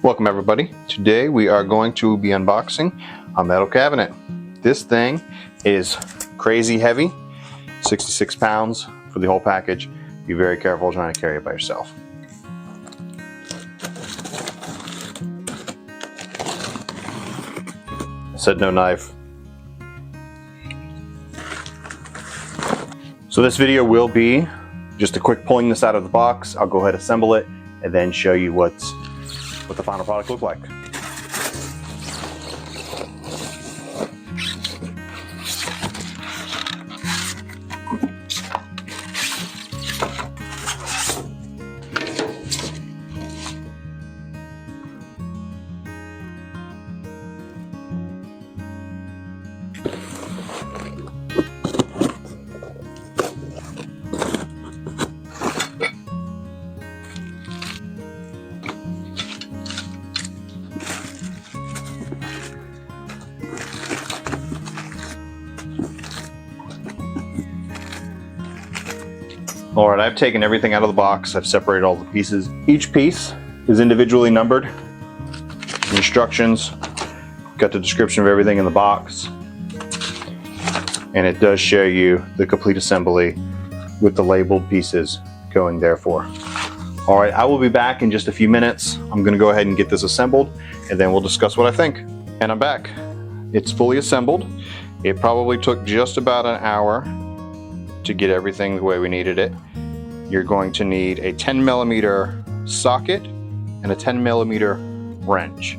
Welcome everybody. Today we are going to be unboxing a metal cabinet. This thing is crazy heavy, 66 pounds for the whole package. Be very careful trying to carry it by yourself. Said no knife. So this video will be just a quick pulling this out of the box. I'll go ahead and assemble it and then show you what the final product looks like. All right, I've taken everything out of the box. I've separated all the pieces. Each piece is individually numbered. Instructions, got the description of everything in the box. And it does show you the complete assembly with the labeled pieces going there for. All right, I will be back in just a few minutes. I'm gonna go ahead and get this assembled and then we'll discuss what I think. And I'm back. It's fully assembled. It probably took just about an hour to get everything the way we needed it. You're going to need a 10mm socket and a 10mm wrench.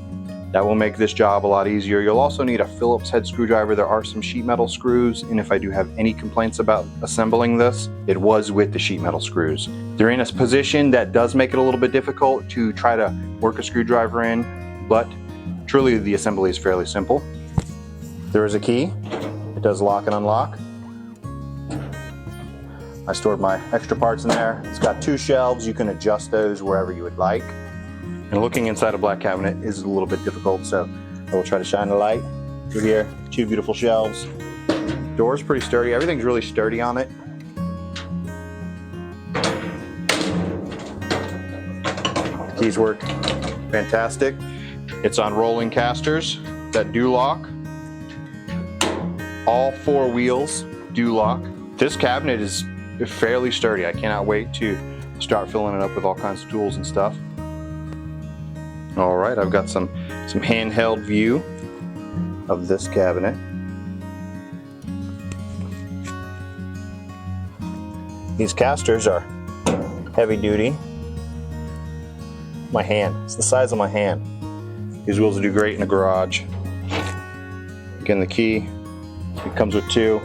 That will make this job a lot easier. You'll also need a Phillips head screwdriver. There are some sheet metal screws, and if I do have any complaints about assembling this, it was with the sheet metal screws. They're in a position that does make it a little bit difficult to try to work a screwdriver in, but truly the assembly is fairly simple. There is a key. It does lock and unlock. I stored my extra parts in there. It's got two shelves. You can adjust those wherever you would like. And looking inside a black cabinet is a little bit difficult, so I will try to shine a light through here. Two beautiful shelves. Door's pretty sturdy. Everything's really sturdy on it. The keys work fantastic. It's on rolling casters that do lock. All four wheels do lock. This cabinet is fairly sturdy. I cannot wait to start filling it up with all kinds of tools and stuff. All right, I've got some handheld view of this cabinet. These casters are heavy duty. My hand, it's the size of my hand. These wheels will do great in a garage. Again, the key, it comes with two.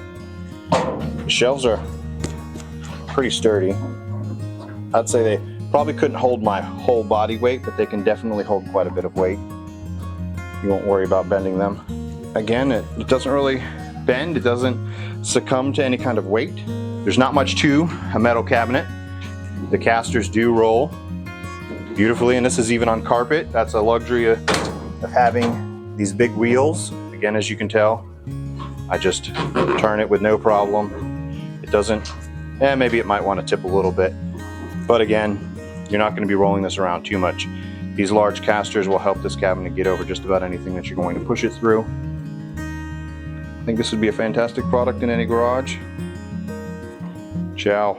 The shelves are pretty sturdy. I'd say they probably couldn't hold my whole body weight, but they can definitely hold quite a bit of weight. You won't worry about bending them. Again, it doesn't really bend. It doesn't succumb to any kind of weight. There's not much to a metal cabinet. The casters do roll beautifully, and this is even on carpet. That's a luxury of having these big wheels. Again, as you can tell, I just turn it with no problem. It doesn't, maybe it might want to tip a little bit, but again, you're not going to be rolling this around too much. These large casters will help this cabinet get over just about anything that you're going to push it through. I think this would be a fantastic product in any garage. Ciao.